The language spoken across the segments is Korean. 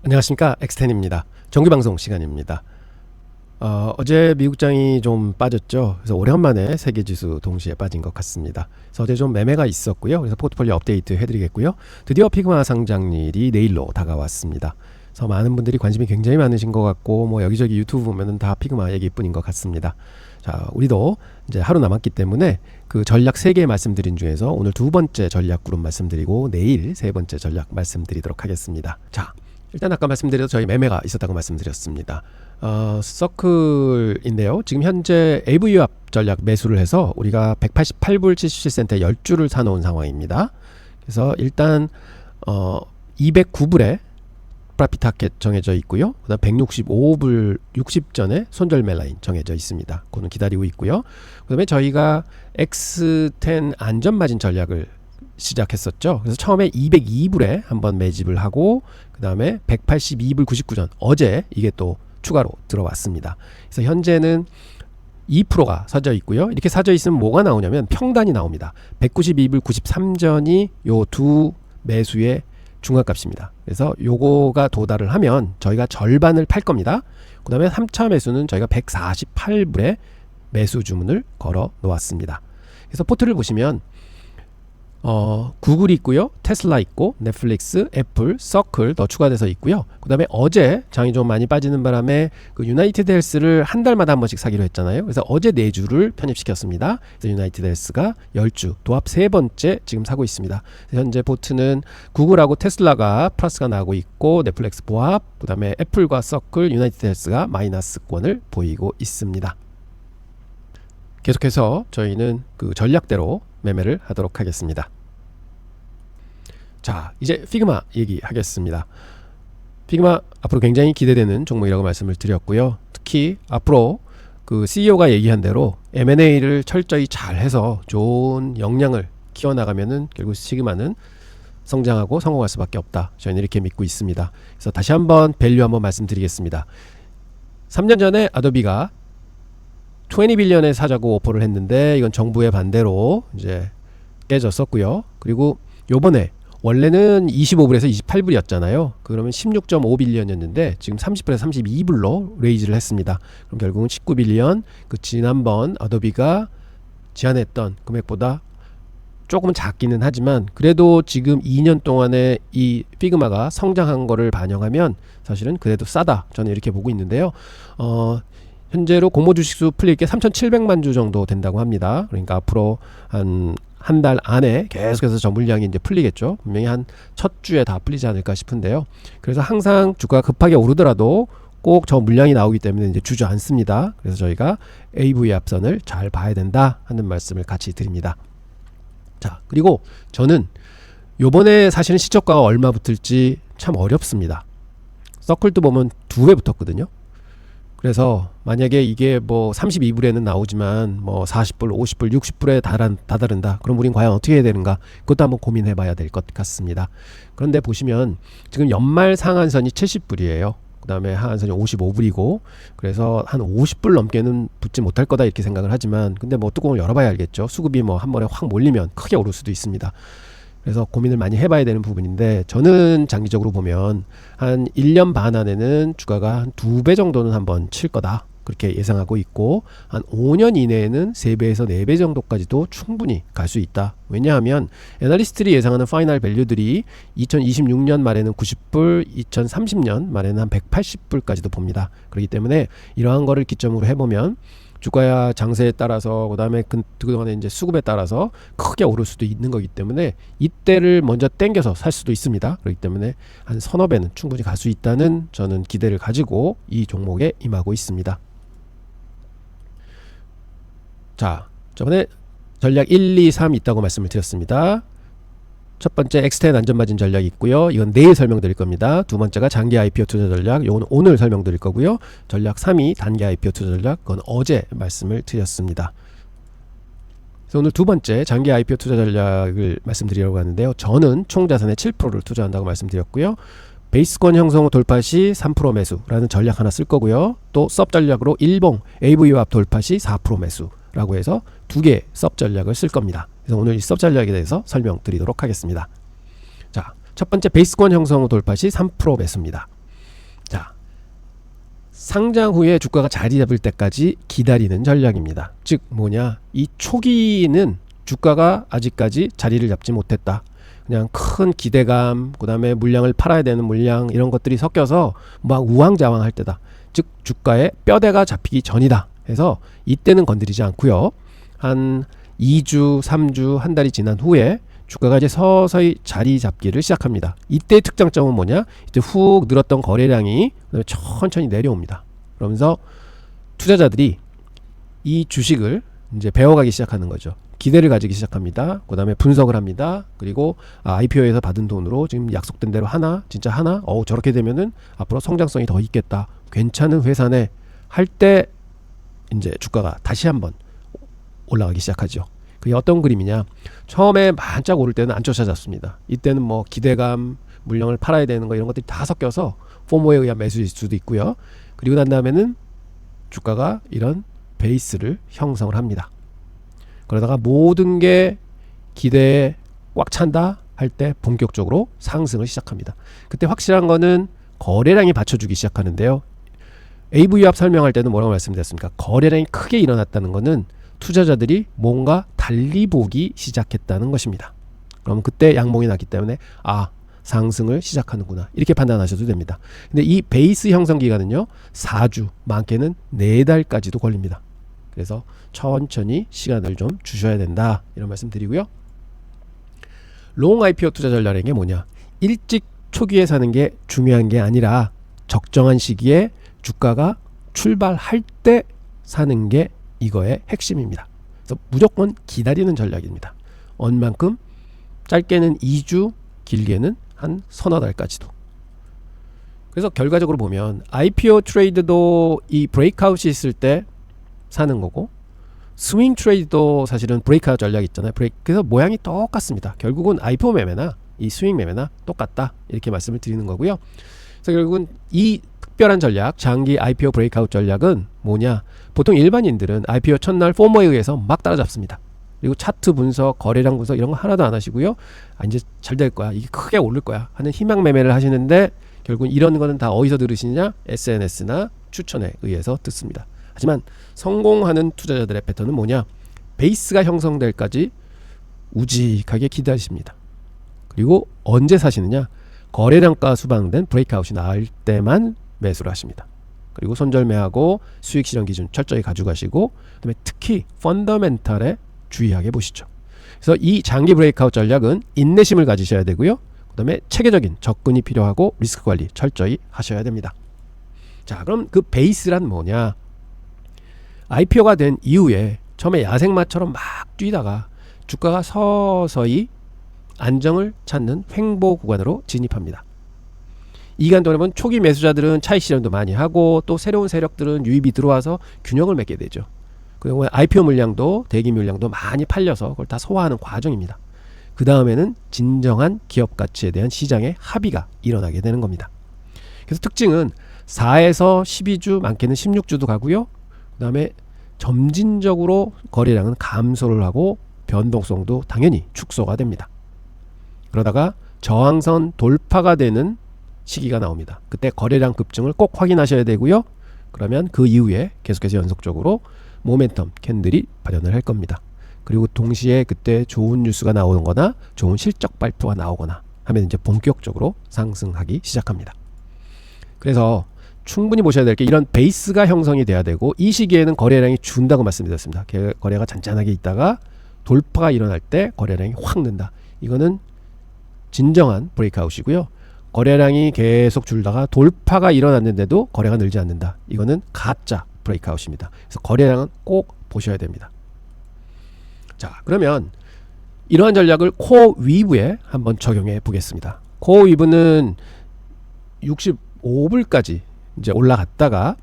안녕하십니까, 엑스텐입니다. 정규방송 시간입니다. 어제 미국장이 좀 빠졌죠. 그래서 오랜만에 세계지수 동시에 빠진 것 같습니다. 그래서 어제 좀 매매가 있었고요. 그래서 포트폴리오 업데이트 해드리겠고요. 드디어 피그마 상장일이 내일로 다가왔습니다. 그래서 많은 분들이 관심이 굉장히 많으신 것 같고, 뭐 여기저기 유튜브 보면은 다 피그마 얘기뿐인 것 같습니다. 자, 우리도 이제 하루 남았기 때문에 그 전략 3개 말씀드린 중에서 오늘 두 번째 전략 그룹 말씀드리고 내일 세 번째 전략 말씀드리도록 하겠습니다. 자, 일단 아까 말씀드려도 저희 매매가 있었다고 말씀드렸습니다. 서클인데요. 지금 현재 AVWAP 전략 매수를 해서 우리가 188불 77센트에 10주를 사놓은 상황입니다. 그래서 일단 209불에 프라핏 타켓 정해져 있고요. 그 다음 165불 60전에 손절매 라인 정해져 있습니다. 그거는 기다리고 있고요. 그 다음에 저희가 X10 안전마진 전략을 시작했었죠. 그래서 처음에 202불에 한번 매집을 하고 그 다음에 182불 99전 어제 이게 또 추가로 들어왔습니다. 그래서 현재는 2%가 사져 있고요. 이렇게 사져 있으면 뭐가 나오냐면 평단이 나옵니다. 192불 93전이 요 두 매수의 중간값입니다. 그래서 요거가 도달을 하면 저희가 절반을 팔 겁니다. 그 다음에 3차 매수는 저희가 148불에 매수 주문을 걸어 놓았습니다. 그래서 포트를 보시면 구글이 있고요, 테슬라 있고, 넷플릭스, 애플, 서클 더 추가돼서 있고요. 그 다음에 어제 장이 좀 많이 빠지는 바람에 그 유나이티드 헬스를 한 달마다 한 번씩 사기로 했잖아요. 그래서 어제 4주를 편입시켰습니다. 그래서 유나이티드 헬스가 10주 도합 3번째 지금 사고 있습니다. 현재 보트는 구글하고 테슬라가 플러스가 나고 있고, 넷플릭스 보합, 그 다음에 애플과 서클, 유나이티드 헬스가 마이너스권을 보이고 있습니다. 계속해서 저희는 그 전략대로 매매를 하도록 하겠습니다. 자, 이제 피그마 얘기하겠습니다. 피그마 앞으로 굉장히 기대되는 종목이라고 말씀을 드렸고요. 특히 앞으로 그 CEO가 얘기한 대로 M&A를 철저히 잘 해서 좋은 역량을 키워나가면은 결국 피그마는 성장하고 성공할 수밖에 없다. 저희는 이렇게 믿고 있습니다. 그래서 다시 한번 밸류 한번 말씀드리겠습니다. 3년 전에 아도비가 20빌리언에 사자고 오퍼를 했는데 이건 정부의 반대로 이제 깨졌었고요. 그리고 요번에 원래는 25불에서 28불이었잖아요. 그러면 16.5빌리언이었는데 지금 30불에서 32불로 레이즈를 했습니다. 그럼 결국은 19빌리언, 그 지난번 아도비가 제안했던 금액보다 조금은 작기는 하지만 그래도 지금 2년 동안에 이 피그마가 성장한 거를 반영하면 사실은 그래도 싸다. 저는 이렇게 보고 있는데요. 현재로 공모 주식수 풀릴 게 3,700만 주 정도 된다고 합니다. 그러니까 앞으로 한 달 안에 계속해서 저 물량이 이제 풀리겠죠. 분명히 한 첫 주에 다 풀리지 않을까 싶은데요. 그래서 항상 주가가 급하게 오르더라도 꼭 저 물량이 나오기 때문에 이제 주저앉습니다. 그래서 저희가 AV 합선을 잘 봐야 된다 하는 말씀을 같이 드립니다. 자, 그리고 저는 요번에 사실은 시초가가 얼마 붙을지 참 어렵습니다. 서클도 보면 2배 붙었거든요. 그래서 만약에 이게 뭐 32불에는 나오지만 뭐 40불, 50불, 60불에 다다른다. 그럼 우린 과연 어떻게 해야 되는가? 그것도 한번 고민해 봐야 될 것 같습니다. 그런데 보시면 지금 연말 상한선이 70불이에요. 그 다음에 하한선이 55불이고 그래서 한 50불 넘게는 붙지 못할 거다 이렇게 생각을 하지만 근데 뭐 뚜껑을 열어봐야 알겠죠. 수급이 뭐 한 번에 확 몰리면 크게 오를 수도 있습니다. 그래서 고민을 많이 해봐야 되는 부분인데 저는 장기적으로 보면 한 1년 반 안에는 주가가 한 2배 정도는 한번 칠 거다 그렇게 예상하고 있고 한 5년 이내에는 3배에서 4배 정도까지도 충분히 갈 수 있다. 왜냐하면 애널리스트들이 예상하는 파이널 밸류들이 2026년 말에는 90불, 2030년 말에는 한 180불까지도 봅니다. 그렇기 때문에 이러한 거를 기점으로 해보면 주가야 장세에 따라서 그다음에 그동안에 이제 수급에 따라서 크게 오를 수도 있는 거기 때문에 이때를 먼저 땡겨서 살 수도 있습니다. 그렇기 때문에 한 서너 배는 충분히 갈 수 있다는 저는 기대를 가지고 이 종목에 임하고 있습니다. 자, 저번에 전략 1, 2, 3 있다고 말씀을 드렸습니다. 첫 번째 X10 안전마진 전략이 있고요. 이건 내일 설명드릴 겁니다. 두 번째가 장기 IPO 투자 전략, 이건 오늘 설명드릴 거고요. 전략 3이 단기 IPO 투자 전략, 그건 어제 말씀을 드렸습니다. 그래서 오늘 두 번째 장기 IPO 투자 전략을 말씀드리려고 하는데요. 저는 총 자산의 7%를 투자한다고 말씀드렸고요. 베이스권 형성 후 돌파 시 3% 매수라는 전략 하나 쓸 거고요. 또 섭 전략으로 일봉 AVWAP 돌파 시 4% 매수라고 해서 두 개 섭 전략을 쓸 겁니다. 그래서 오늘 이 섭 전략에 대해서 설명드리도록 하겠습니다. 자, 첫 번째 베이스권 형성 후 돌파 시 3% 매수입니다. 상장 후에 주가가 자리 잡을 때까지 기다리는 전략입니다. 즉 뭐냐, 이 초기는 주가가 아직까지 자리를 잡지 못했다. 그냥 큰 기대감, 그 다음에 물량을 팔아야 되는 물량, 이런 것들이 섞여서 막 우왕좌왕 할 때다. 즉 주가의 뼈대가 잡히기 전이다 해서 이때는 건드리지 않고요. 한 2주, 3주, 한 달이 지난 후에 주가가 이제 서서히 자리 잡기를 시작합니다. 이때의 특장점은 뭐냐? 이제 훅 늘었던 거래량이 천천히 내려옵니다. 그러면서 투자자들이 이 주식을 이제 배워가기 시작하는 거죠. 기대를 가지기 시작합니다. 그 다음에 분석을 합니다. 그리고 IPO에서 받은 돈으로 지금 약속된 대로 하나? 진짜 하나? 저렇게 되면은 앞으로 성장성이 더 있겠다. 괜찮은 회사네. 할 때 이제 주가가 다시 한번 올라가기 시작하죠. 그게 어떤 그림이냐? 처음에 반짝 오를 때는 안 쫓아잡습니다. 이때는 뭐 기대감, 물량을 팔아야 되는 거 이런 것들이 다 섞여서 포모에 의한 매수일 수도 있고요. 그리고 난 다음에는 주가가 이런 베이스를 형성을 합니다. 그러다가 모든 게 기대에 꽉 찬다 할 때 본격적으로 상승을 시작합니다. 그때 확실한 거는 거래량이 받쳐주기 시작하는데요. AV합 설명할 때는 뭐라고 말씀드렸습니까? 거래량이 크게 일어났다는 거는 투자자들이 뭔가 달리 보기 시작했다는 것입니다. 그럼 그때 양봉이 났기 때문에 상승을 시작하는구나, 이렇게 판단하셔도 됩니다. 근데 이 베이스 형성 기간은요 4주, 많게는 4달까지도 걸립니다. 그래서 천천히 시간을 좀 주셔야 된다, 이런 말씀 드리고요. 롱 IPO 투자 전략인 게 뭐냐, 일찍 초기에 사는 게 중요한 게 아니라 적정한 시기에 주가가 출발할 때 사는 게 이거의 핵심입니다. 그래서 무조건 기다리는 전략입니다. 얼만큼? 짧게는 2주, 길게는 한 서너 달까지도. 그래서 결과적으로 보면 IPO 트레이드도 이 브레이크아웃이 있을 때 사는 거고, 스윙 트레이드도 사실은 브레이크아웃 전략이 있잖아요. 그래서 모양이 똑같습니다. 결국은 IPO 매매나 이 스윙 매매나 똑같다, 이렇게 말씀을 드리는 거고요. 그래서 결국은 이 특별한 전략, 장기 IPO 브레이크아웃 전략은 뭐냐, 보통 일반인들은 IPO 첫날 포모에 의해서 막 따라잡습니다. 그리고 차트 분석, 거래량 분석 이런 거 하나도 안 하시고요. 이제 잘 될 거야, 이게 크게 오를 거야 하는 희망 매매를 하시는데, 결국은 이런 거는 다 어디서 들으시냐? SNS나 추천에 의해서 듣습니다. 하지만 성공하는 투자자들의 패턴은 뭐냐? 베이스가 형성될까지 우직하게 기다리십니다. 그리고 언제 사시느냐? 거래량가 수반된 브레이크아웃이 나올 때만 매수를 하십니다. 그리고 손절매하고 수익 실현 기준 철저히 가져가시고, 그다음에 특히 펀더멘탈에 주의하게 보시죠. 그래서 이 장기 브레이크아웃 전략은 인내심을 가지셔야 되고요. 그다음에 체계적인 접근이 필요하고 리스크 관리 철저히 하셔야 됩니다. 자, 그럼 그 베이스란 뭐냐? IPO가 된 이후에 처음에 야생마처럼 막 뛰다가 주가가 서서히 안정을 찾는 횡보 구간으로 진입합니다. 이 기간 동안은 초기 매수자들은 차익 실현도 많이 하고, 또 새로운 세력들은 유입이 들어와서 균형을 맺게 되죠. 그리고 IPO 물량도 대기 물량도 많이 팔려서 그걸 다 소화하는 과정입니다. 그 다음에는 진정한 기업 가치에 대한 시장의 합의가 일어나게 되는 겁니다. 그래서 특징은 4에서 12주, 많게는 16주도 가고요. 그 다음에 점진적으로 거래량은 감소를 하고 변동성도 당연히 축소가 됩니다. 그러다가 저항선 돌파가 되는 시기가 나옵니다. 그때 거래량 급증을 꼭 확인하셔야 되고요. 그러면 그 이후에 계속해서 연속적으로 모멘텀 캔들이 발현을 할 겁니다. 그리고 동시에 그때 좋은 뉴스가 나오는 거나 좋은 실적 발표가 나오거나 하면 이제 본격적으로 상승하기 시작합니다. 그래서 충분히 보셔야 될 게, 이런 베이스가 형성이 돼야 되고, 이 시기에는 거래량이 준다고 말씀드렸습니다. 거래가 잔잔하게 있다가 돌파가 일어날 때 거래량이 확 는다. 이거는 진정한 브레이크아웃이고요. 거래량이 계속 줄다가 돌파가 일어났는데도 거래가 늘지 않는다. 이거는 가짜 브레이크아웃입니다. 그래서 거래량은 꼭 보셔야 됩니다. 자, 그러면 이러한 전략을 코어 위브에 한번 적용해 보겠습니다. 코어 위브는 65불까지 이제 올라갔다가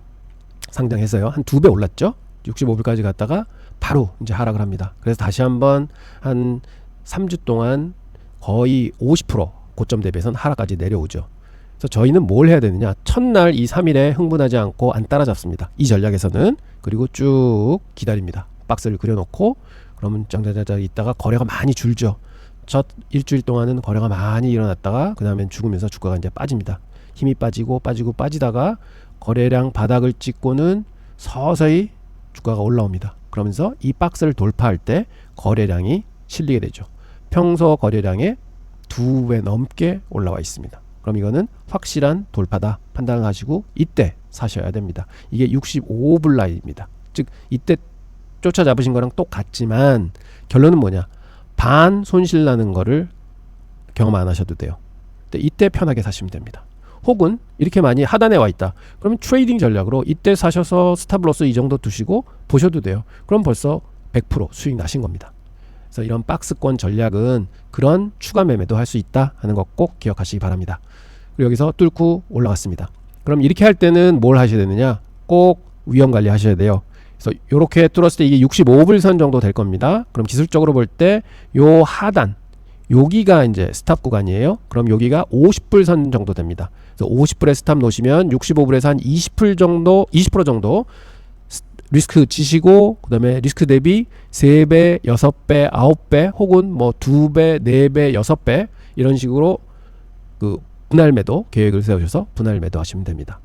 상장해서요, 한 2배 올랐죠. 65불까지 갔다가 바로 이제 하락을 합니다. 그래서 다시 한번 한 3주 동안 거의 50% 고점 대비해서는 하락까지 내려오죠. 그래서 저희는 뭘 해야 되느냐, 첫날 이 3일에 흥분하지 않고 안 따라잡습니다. 이 전략에서는. 그리고 쭉 기다립니다. 박스를 그려놓고, 그러면 짱자자자 있다가 거래가 많이 줄죠. 첫 일주일 동안은 거래가 많이 일어났다가 그 다음엔 죽으면서 주가가 이제 빠집니다. 힘이 빠지고 빠지다가 거래량 바닥을 찍고는 서서히 주가가 올라옵니다. 그러면서 이 박스를 돌파할 때 거래량이 실리게 되죠. 평소 거래량의 2배 넘게 올라와 있습니다. 그럼 이거는 확실한 돌파다 판단하시고 이때 사셔야 됩니다. 이게 65불 라인입니다. 즉 이때 쫓아 잡으신 거랑 똑같지만 결론은 뭐냐, 반 손실 나는 거를 경험 안 하셔도 돼요. 이때 편하게 사시면 됩니다. 혹은 이렇게 많이 하단에 와 있다, 그러면 트레이딩 전략으로 이때 사셔서 스탑로스 이 정도 두시고 보셔도 돼요. 그럼 벌써 100% 수익 나신 겁니다. 그래서 이런 박스권 전략은 그런 추가 매매도 할 수 있다 하는 거 꼭 기억하시기 바랍니다. 그리고 여기서 뚫고 올라갔습니다. 그럼 이렇게 할 때는 뭘 하셔야 되느냐, 꼭 위험 관리 하셔야 돼요. 그래서 이렇게 뚫었을 때 이게 65불 선 정도 될 겁니다. 그럼 기술적으로 볼 때 요 하단 여기가 이제 스탑 구간이에요. 그럼 여기가 50불 선 정도 됩니다. 그래서 50불에 스탑 놓으시면 65불에서 한 20% 정도 리스크 지시고, 그 다음에 리스크 대비 3배, 6배, 9배 혹은 뭐 2배, 4배, 6배 이런 식으로 그 분할 매도 계획을 세우셔서 분할 매도 하시면 됩니다.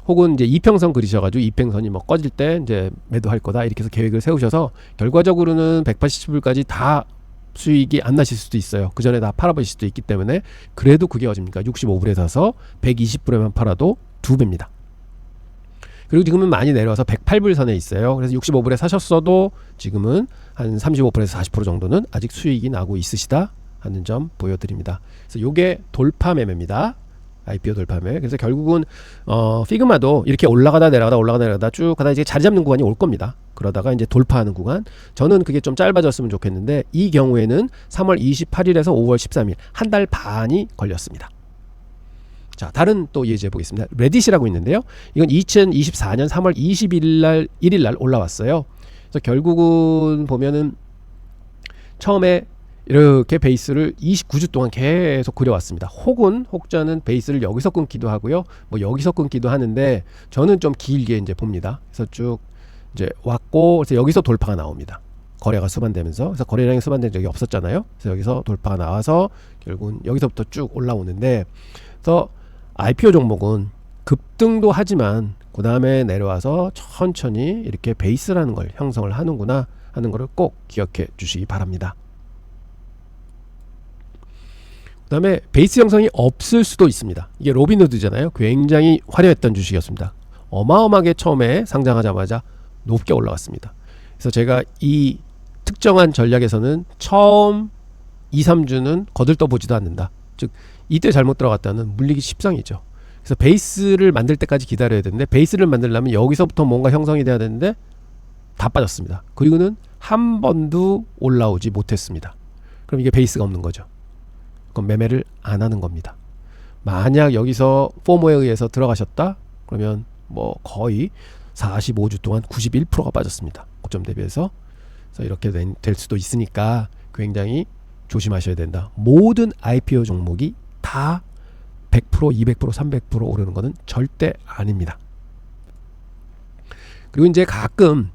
혹은 이제 이평선 그리셔가지고 이평선이 뭐 꺼질 때 이제 매도할 거다 이렇게 해서 계획을 세우셔서 결과적으로는 180불까지 다 수익이 안 나실 수도 있어요. 그 전에 다 팔아버릴 수도 있기 때문에 그래도 그게 어딥니까? 65불에 사서 120불에만 팔아도 2배입니다. 그리고 지금은 많이 내려와서 108불 선에 있어요. 그래서 65불에 사셨어도 지금은 한 35%에서 40% 정도는 아직 수익이 나고 있으시다 하는 점 보여드립니다. 그래서 요게 돌파 매매입니다. IPO 돌파 매매. 그래서 결국은 피그마도 이렇게 올라가다 내려가다 쭉 가다 이제 자리 잡는 구간이 올 겁니다. 그러다가 이제 돌파하는 구간, 저는 그게 좀 짧아졌으면 좋겠는데 이 경우에는 3월 28일에서 5월 13일 한 달 반이 걸렸습니다. 자, 다른 또 예제 보겠습니다. 레딧이라고 있는데요. 이건 2024년 3월 1일 날 올라왔어요. 그래서 결국은 보면은 처음에 이렇게 베이스를 29주 동안 계속 그려왔습니다. 혹자는 베이스를 여기서 끊기도 하고요. 뭐 여기서 끊기도 하는데 저는 좀 길게 이제 봅니다. 그래서 쭉 이제 왔고, 그래서 여기서 돌파가 나옵니다. 거래가 수반되면서. 그래서 거래량이 수반된 적이 없었잖아요. 그래서 여기서 돌파가 나와서 결국은 여기서부터 쭉 올라오는데, 그래서 IPO 종목은 급등도 하지만 그 다음에 내려와서 천천히 이렇게 베이스라는 걸 형성을 하는구나 하는 것을 꼭 기억해 주시기 바랍니다. 그 다음에 베이스 형성이 없을 수도 있습니다. 이게 로빈후드잖아요. 굉장히 화려했던 주식이었습니다. 어마어마하게 처음에 상장하자마자 높게 올라갔습니다. 그래서 제가 이 특정한 전략에서는 처음 2-3주는 거들떠 보지도 않는다. 즉 이때 잘못 들어갔다는 물리기 십상이죠. 그래서 베이스를 만들 때까지 기다려야 되는데, 베이스를 만들려면 여기서부터 뭔가 형성이 돼야 되는데 다 빠졌습니다. 그리고는 한 번도 올라오지 못했습니다. 그럼 이게 베이스가 없는 거죠. 그럼 매매를 안 하는 겁니다. 만약 여기서 포모에 의해서 들어가셨다 그러면 뭐 거의 45주 동안 91%가 빠졌습니다. 고점 대비해서. 그래서 이렇게 될 수도 있으니까 굉장히 조심하셔야 된다. 모든 IPO 종목이 다 100%, 200%, 300% 오르는 것은 절대 아닙니다. 그리고 이제 가끔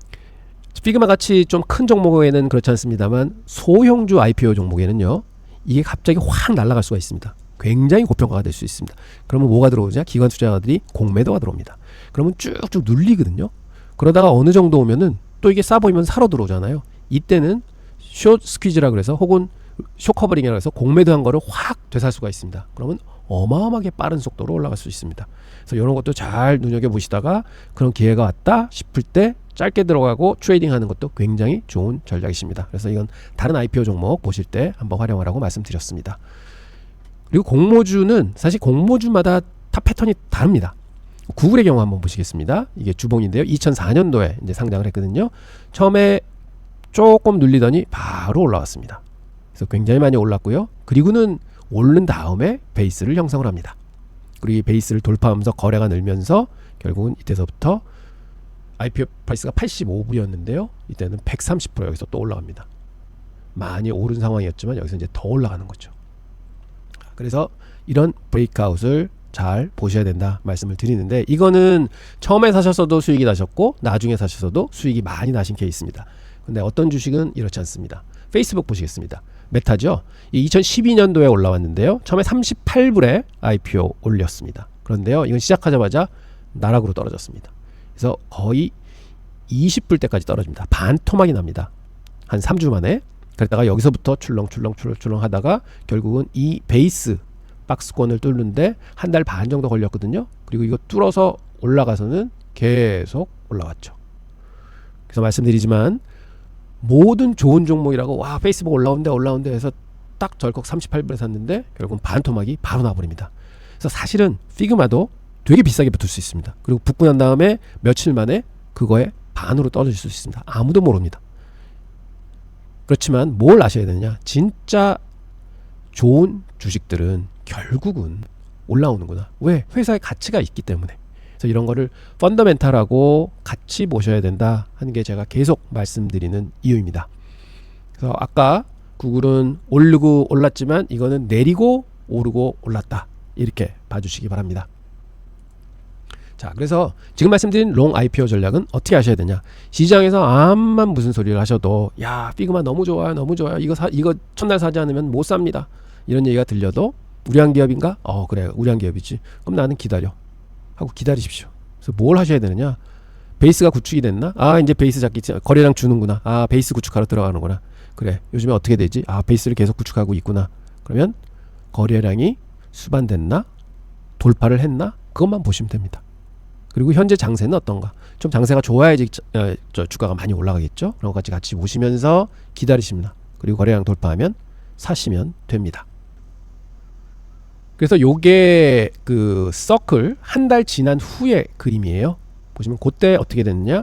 피그마 같이 좀 큰 종목에는 그렇지 않습니다만 소형주 IPO 종목에는요, 이게 갑자기 확 날아갈 수가 있습니다. 굉장히 고평가가 될 수 있습니다. 그러면 뭐가 들어오냐? 기관 투자자들이 공매도가 들어옵니다. 그러면 쭉쭉 눌리거든요. 그러다가 어느 정도 오면은 또 이게 싸 보이면 사러 들어오잖아요. 이때는 숏 스퀴즈라 그래서, 혹은 숏 커버링이라고 해서 공매도한 거를 확 되살 수가 있습니다. 그러면 어마어마하게 빠른 속도로 올라갈 수 있습니다. 그래서 이런 것도 잘 눈여겨보시다가 그런 기회가 왔다 싶을 때 짧게 들어가고 트레이딩하는 것도 굉장히 좋은 전략이십니다. 그래서 이건 다른 IPO 종목 보실 때 한번 활용하라고 말씀드렸습니다. 그리고 공모주는 사실 공모주마다 탑 패턴이 다릅니다. 구글의 경우 한번 보시겠습니다. 이게 주봉인데요. 2004년도에 이제 상장을 했거든요. 처음에 조금 눌리더니 바로 올라왔습니다. 그래서 굉장히 많이 올랐고요. 그리고는 오른 다음에 베이스를 형성을 합니다. 그리고 이 베이스를 돌파하면서 거래가 늘면서 결국은 이때서부터 IPO 프라이스가 85불이었는데요. 이때는 130% 여기서 또 올라갑니다. 많이 오른 상황이었지만 여기서 이제 더 올라가는 거죠. 그래서 이런 브레이크아웃을 잘 보셔야 된다 말씀을 드리는데, 이거는 처음에 사셨어도 수익이 나셨고 나중에 사셨어도 수익이 많이 나신 케이스입니다. 근데 어떤 주식은 이렇지 않습니다. 페이스북 보시겠습니다. 메타죠. 2012년도에 올라왔는데요. 처음에 38불에 IPO 올렸습니다. 그런데요, 이건 시작하자마자 나락으로 떨어졌습니다. 그래서 거의 20불대까지 떨어집니다. 반토막이 납니다. 한 3주 만에. 그랬다가 여기서부터 출렁출렁 하다가 결국은 이 베이스 박스권을 뚫는데 한 달 반 정도 걸렸거든요. 그리고 이거 뚫어서 올라가서는 계속 올라왔죠. 그래서 말씀드리지만 모든 좋은 종목이라고 와 페이스북 올라온대 해서 딱 절컥 38불에 샀는데 결국은 반토막이 바로 나버립니다. 그래서 사실은 피그마도 되게 비싸게 붙을 수 있습니다. 그리고 붙고 난 다음에 며칠 만에 그거에 반으로 떨어질 수 있습니다. 아무도 모릅니다. 그렇지만 뭘 아셔야 되느냐, 진짜 좋은 주식들은 결국은 올라오는구나. 왜? 회사의 가치가 있기 때문에. 그래서 이런 거를 펀더멘탈하고 같이 보셔야 된다 하는 게 제가 계속 말씀드리는 이유입니다. 그래서 아까 구글은 오르고 올랐지만 이거는 내리고 오르고 올랐다, 이렇게 봐주시기 바랍니다. 자, 그래서 지금 말씀드린 롱 IPO 전략은 어떻게 하셔야 되냐, 시장에서 암만 무슨 소리를 하셔도 야 피그마 너무 좋아요 이거 첫날 사지 않으면 못 삽니다 이런 얘기가 들려도 우량한 기업인가? 그래 우량한 기업이지, 그럼 나는 기다려 하고 기다리십시오. 그래서 뭘 하셔야 되느냐, 베이스가 구축이 됐나? 이제 베이스 잡기 거래량 주는구나. 베이스 구축하러 들어가는구나. 그래 요즘에 어떻게 되지? 베이스를 계속 구축하고 있구나. 그러면 거래량이 수반됐나? 돌파를 했나? 그것만 보시면 됩니다. 그리고 현재 장세는 어떤가? 좀 장세가 좋아야지 주가가 많이 올라가겠죠. 그런 것까지 같이 보시면서 기다리십니다. 그리고 거래량 돌파하면 사시면 됩니다. 그래서 요게 그 서클 한 달 지난 후의 그림이에요. 보시면 그때 어떻게 됐느냐,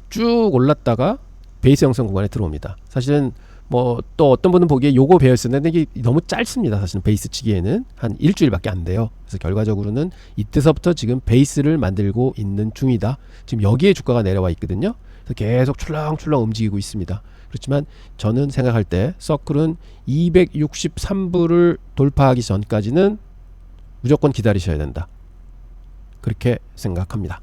쭉 올랐다가 베이스 형성 구간에 들어옵니다. 사실은 뭐 또 어떤 분은 보기에 요거 배웠었는데 이게 너무 짧습니다. 사실은 베이스 치기에는 한 일주일밖에 안 돼요. 그래서 결과적으로는 이때서부터 지금 베이스를 만들고 있는 중이다. 지금 여기에 주가가 내려와 있거든요. 그래서 계속 출렁출렁 움직이고 있습니다. 그렇지만 저는 생각할 때 서클은 263불을 돌파하기 전까지는 무조건 기다리셔야 된다, 그렇게 생각합니다.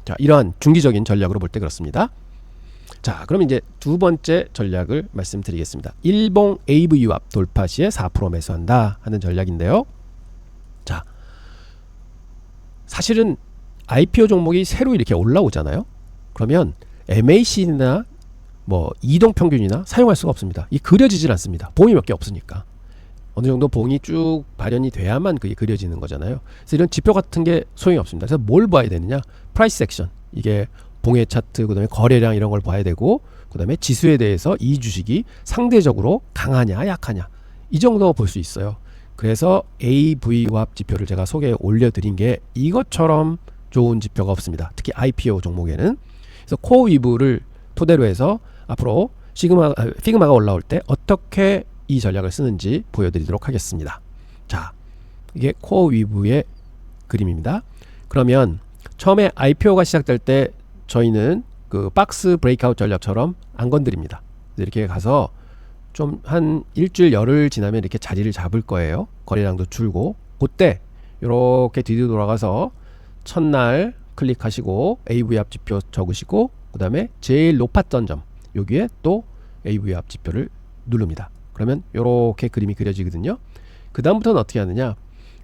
자, 이러한 중기적인 전략으로 볼 때 그렇습니다. 자, 그럼 이제 두 번째 전략을 말씀드리겠습니다. 일봉 AVWAP 돌파 시에 4% 매수한다 하는 전략인데요. 자, 사실은 IPO 종목이 새로 이렇게 올라오잖아요. 그러면 MAC나 뭐 이동평균이나 사용할 수가 없습니다. 이 그려지질 않습니다. 봉이 몇 개 없으니까. 어느 정도 봉이 쭉 발현이 돼야만 그게 그려지는 거잖아요. 그래서 이런 지표 같은 게 소용이 없습니다. 그래서 뭘 봐야 되느냐, 프라이스 액션, 이게 봉의 차트, 그 다음에 거래량 이런 걸 봐야 되고, 그 다음에 지수에 대해서 이 주식이 상대적으로 강하냐 약하냐, 이 정도 볼 수 있어요. 그래서 AVWAP 지표를 제가 소개해 올려드린 게 이것처럼 좋은 지표가 없습니다. 특히 IPO 종목에는. 그래서 코어위브를 토대로 해서 앞으로 피그마가 올라올 때 어떻게 이 전략을 쓰는지 보여드리도록 하겠습니다. 자, 이게 코어위브의 그림입니다. 그러면 처음에 IPO가 시작될 때 저희는 그 박스 브레이크아웃 전략처럼 안 건드립니다. 이렇게 가서 좀 한 일주일 열흘 지나면 이렇게 자리를 잡을 거예요. 거래량도 줄고, 그때 이렇게 뒤로 돌아가서 첫날 클릭하시고 AVWAP 지표 적으시고, 그 다음에 제일 높았던 점 여기에 또 AVWAP 지표를 누릅니다. 그러면 이렇게 그림이 그려지거든요. 그 다음부터는 어떻게 하느냐,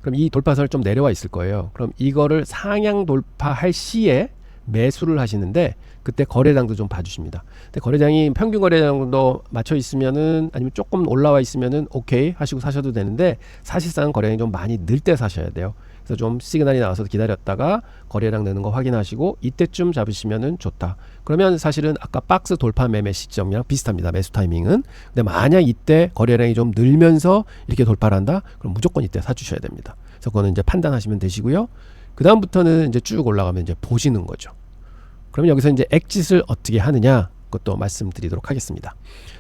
그럼 이 돌파선을 좀 내려와 있을 거예요. 그럼 이거를 상향 돌파할 시에 매수를 하시는데, 그때 거래량도 좀 봐주십니다. 근데 거래량이 평균 거래량도 맞춰 있으면은, 아니면 조금 올라와 있으면은 오케이 하시고 사셔도 되는데, 사실상 거래량이 좀 많이 늘 때 사셔야 돼요. 그래서 좀 시그널이 나와서 기다렸다가 거래량 내는 거 확인하시고 이때쯤 잡으시면은 좋다. 그러면 사실은 아까 박스 돌파 매매 시점이랑 비슷합니다. 매수 타이밍은. 근데 만약 이때 거래량이 좀 늘면서 이렇게 돌파를 한다, 그럼 무조건 이때 사주셔야 됩니다. 그래서 그거는 이제 판단하시면 되시고요. 그 다음부터는 이제 쭉 올라가면 이제 보시는 거죠. 그러면 여기서 이제 엑짓을 어떻게 하느냐, 그것도 말씀드리도록 하겠습니다.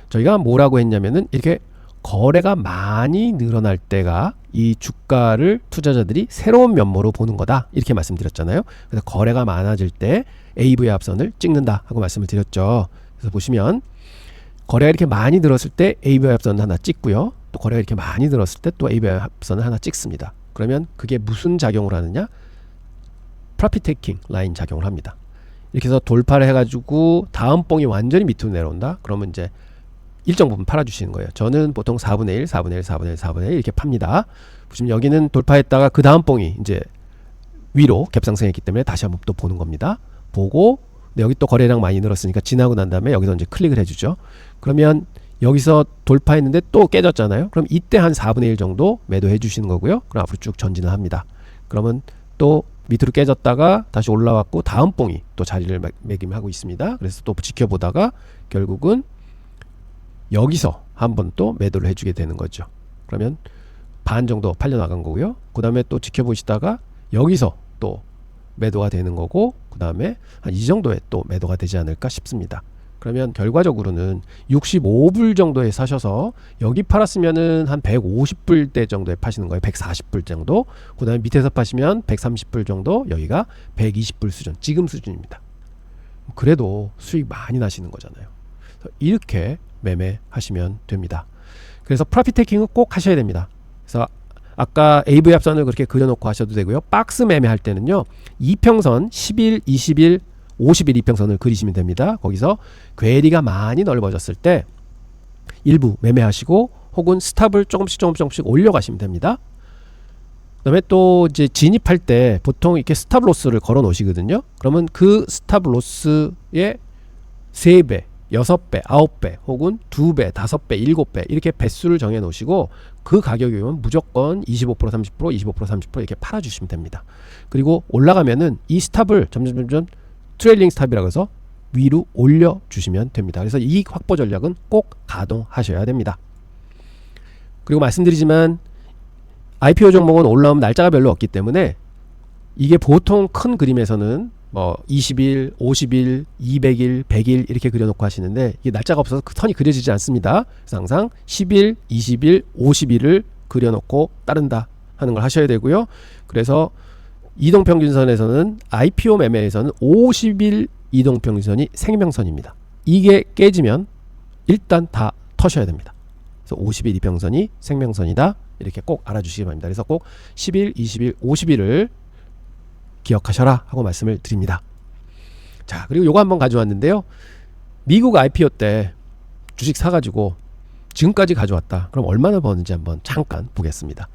저희가 뭐라고 했냐면은, 이렇게 거래가 많이 늘어날 때가 이 주가를 투자자들이 새로운 면모로 보는 거다, 이렇게 말씀드렸잖아요. 그래서 거래가 많아질 때 AVWAP 선을 찍는다 하고 말씀을 드렸죠. 그래서 보시면 거래가 이렇게 많이 늘었을 때 AVWAP 선 하나 찍고요, 또 거래가 이렇게 많이 늘었을 때 또 AVWAP 선을 하나 찍습니다. 그러면 그게 무슨 작용을 하느냐, 프로핏 테이킹 라인 작용을 합니다. 이렇게 해서 돌파를 해가지고 다음 봉이 완전히 밑으로 내려온다, 그러면 이제 일정 부분 팔아주시는 거예요. 저는 보통 4분의 1, 4분의 1, 4분의 1, 4분의 1 이렇게 팝니다. 보시면 여기는 돌파했다가 그 다음 봉이 이제 위로 갭상승했기 때문에 다시 한번 또 보는 겁니다. 보고 여기 또 거래량 많이 늘었으니까 지나고 난 다음에 여기서 이제 클릭을 해주죠. 그러면 여기서 돌파했는데 또 깨졌잖아요. 그럼 이때 한 4분의 1 정도 매도해 주시는 거고요. 그럼 앞으로 쭉 전진을 합니다. 그러면 또 밑으로 깨졌다가 다시 올라왔고 다음 봉이 또 자리를 매김하고 있습니다. 그래서 또 지켜보다가 결국은 여기서 한번 또 매도를 해주게 되는 거죠. 그러면 반 정도 팔려 나간 거고요. 그 다음에 또 지켜보시다가 여기서 또 매도가 되는 거고, 그 다음에 한 이 정도에 또 매도가 되지 않을까 싶습니다. 그러면 결과적으로는 65불 정도에 사셔서 여기 팔았으면은 한 150불대 정도에 파시는 거예요. 140불 정도. 그 다음에 밑에서 파시면 130불 정도, 여기가 120불 수준, 지금 수준입니다. 그래도 수익 많이 나시는 거잖아요. 이렇게 매매하시면 됩니다. 그래서 프로핏 테이킹은 꼭 하셔야 됩니다. 그래서 아까 AV 합선을 그렇게 그려놓고 하셔도 되고요. 박스 매매할 때는요, 이평선 10일, 20일, 50일 이평선을 그리시면 됩니다. 거기서 괴리가 많이 넓어졌을 때 일부 매매하시고 혹은 스탑을 조금씩 올려가시면 됩니다. 그 다음에 또 이제 진입할 때 보통 이렇게 스탑 로스를 걸어 놓으시거든요. 그러면 그 스탑 로스의 3배, 6배, 9배 혹은 2배, 5배, 7배 이렇게 배수를 정해 놓으시고 그 가격이면 무조건 25%, 30%, 25%, 30% 이렇게 팔아주시면 됩니다. 그리고 올라가면은 이 스탑을 점점 트레일링 스탑이라고 해서 위로 올려주시면 됩니다. 그래서 이익 확보 전략은 꼭 가동하셔야 됩니다. 그리고 말씀드리지만 IPO 종목은 올라오면 날짜가 별로 없기 때문에 이게 보통 큰 그림에서는 뭐 20일, 50일, 200일, 100일 이렇게 그려놓고 하시는데 이게 날짜가 없어서 그 선이 그려지지 않습니다. 그래서 항상 10일, 20일, 50일을 그려놓고 따른다 하는 걸 하셔야 되고요. 그래서 이동평균선에서는 IPO 매매에서는 50일 이동평균선이 생명선입니다. 이게 깨지면 일단 다 터셔야 됩니다. 그래서 50일 이평선이 생명선이다. 이렇게 꼭 알아주시기 바랍니다. 그래서 꼭 10일, 20일, 50일을 기억하셔라 하고 말씀을 드립니다. 자, 그리고 요거 한번 가져왔는데요. 미국 IPO 때 주식 사가지고 지금까지 가져왔다. 그럼 얼마나 버는지 한번 잠깐 보겠습니다.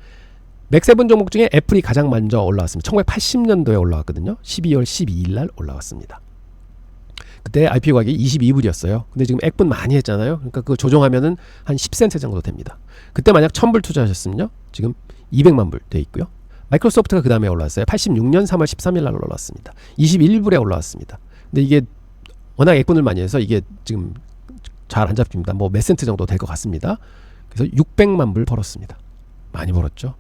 맥세븐 종목 중에 애플이 가장 먼저 올라왔습니다. 1980년도에 올라왔거든요. 12월 12일 날 올라왔습니다. 그때 IPO 가격이 22불이었어요. 근데 지금 액분 많이 했잖아요. 그러니까 그거 조정하면은 한 10센트 정도 됩니다. 그때 만약 1000불 투자하셨으면요, 지금 200만 불 돼 있고요. 마이크로소프트가 그 다음에 올라왔어요. 86년 3월 13일 날 올라왔습니다. 21불에 올라왔습니다. 근데 이게 워낙 액분을 많이 해서 이게 지금 잘 안 잡힙니다. 뭐 몇 센트 정도 될 것 같습니다. 그래서 600만 불 벌었습니다. 많이 벌었죠.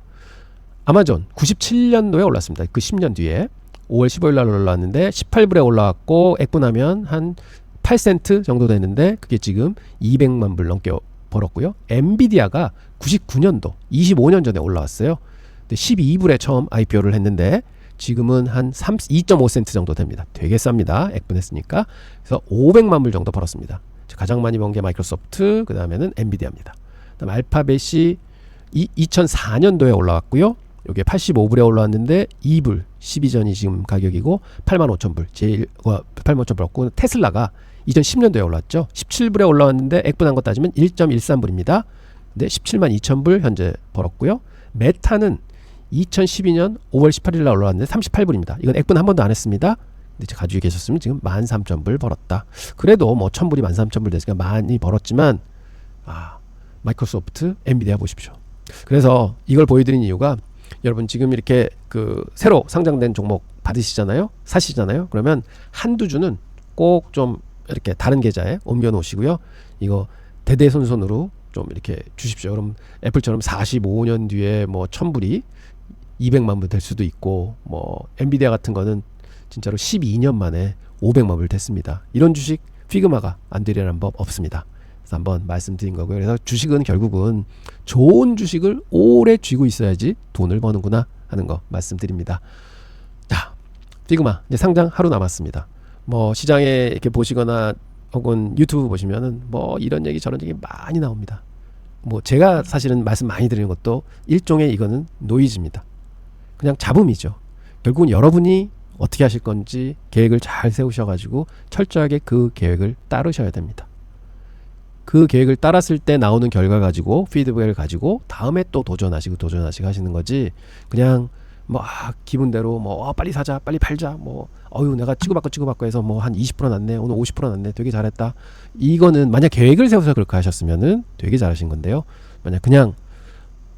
아마존 97년도에 올랐습니다. 그 10년 뒤에 5월 15일 날 올라왔는데 18불에 올라왔고 액분하면 한 8센트 정도 되는데 그게 지금 200만 불 넘게 벌었고요. 엔비디아가 99년도 25년 전에 올라왔어요. 12불에 처음 IPO를 했는데 지금은 한 2.5센트 정도 됩니다. 되게 쌉니다. 액분했으니까. 그래서 500만 불 정도 벌었습니다. 가장 많이 번 게 마이크로소프트, 그 다음에는 엔비디아입니다. 그다음 알파벳이 2004년도에 올라왔고요. 이게 85불에 올라왔는데 2불 12전이 지금 가격이고 85,000불 제일 85,000불 벌었고, 테슬라가 2010년도에 올랐죠. 17불에 올라왔는데 액분한 거 따지면 1.13불입니다. 근데 172,000불 현재 벌었고요. 메타는 2012년 5월 18일 날 올라왔는데 38불입니다. 이건 액분 한 번도 안 했습니다. 근데 가지고 계셨으면 지금 13,000불 벌었다. 그래도 뭐 1000불이 13,000불 됐으니까 많이 벌었지만 마이크로소프트, 엔비디아 보십시오. 그래서 이걸 보여드린 이유가 여러분 지금 이렇게 그 새로 상장된 종목 받으시잖아요. 사시잖아요. 그러면 한두 주는 꼭 좀 이렇게 다른 계좌에 옮겨 놓으시고요. 이거 대대손손으로 좀 이렇게 주십시오. 그럼 애플처럼 45년 뒤에 뭐 1000불이 200만 불 될 수도 있고, 뭐 엔비디아 같은 거는 진짜로 12년 만에 500만 불 됐습니다. 이런 주식 피그마가 안 되려는 법 없습니다. 그래서 한번 말씀드린 거고요. 그래서 주식은 결국은 좋은 주식을 오래 쥐고 있어야지 돈을 버는구나 하는 거 말씀드립니다. 자, 피그마 이제 상장 하루 남았습니다. 뭐 시장에 이렇게 보시거나 혹은 유튜브 보시면은 뭐 이런 얘기 저런 얘기 많이 나옵니다. 뭐 제가 사실은 말씀 많이 드리는 것도 일종의 이거는 노이즈입니다. 그냥 잡음이죠. 결국은 여러분이 어떻게 하실 건지 계획을 잘 세우셔가지고 철저하게 그 계획을 따르셔야 됩니다. 그 계획을 따랐을 때 나오는 결과 가지고 피드백을 가지고 다음에 또 도전하시고 하시는 거지, 그냥 뭐 기분대로 뭐 빨리 사자 빨리 팔자 뭐 어유 내가 치고받고 해서 뭐 한 20% 났네 오늘 50% 났네 되게 잘했다. 이거는 만약 계획을 세워서 그렇게 하셨으면은 되게 잘하신 건데요. 만약 그냥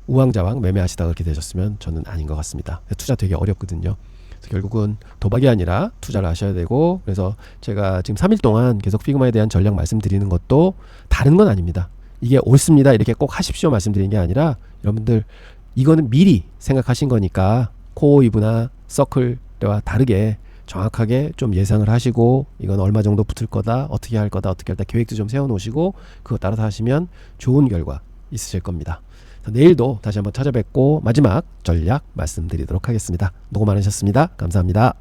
우왕좌왕 매매하시다가 그렇게 되셨으면 저는 아닌 것 같습니다. 투자 되게 어렵거든요. 그래서 결국은 도박이 아니라 투자를 하셔야 되고, 그래서 제가 지금 3일 동안 계속 피그마에 대한 전략 말씀드리는 것도 다른 건 아닙니다. 이게 옳습니다 이렇게 꼭 하십시오 말씀드리는 게 아니라, 여러분들 이거는 미리 생각하신 거니까 코어웨이브나 서클과 다르게 정확하게 좀 예상을 하시고, 이건 얼마 정도 붙을 거다, 어떻게 할 거다, 어떻게 할 거다 계획도 좀 세워 놓으시고 그거 따라서 하시면 좋은 결과 있으실 겁니다. 내일도 다시 한번 찾아뵙고 마지막 전략 말씀드리도록 하겠습니다. 너무 많으셨습니다. 감사합니다.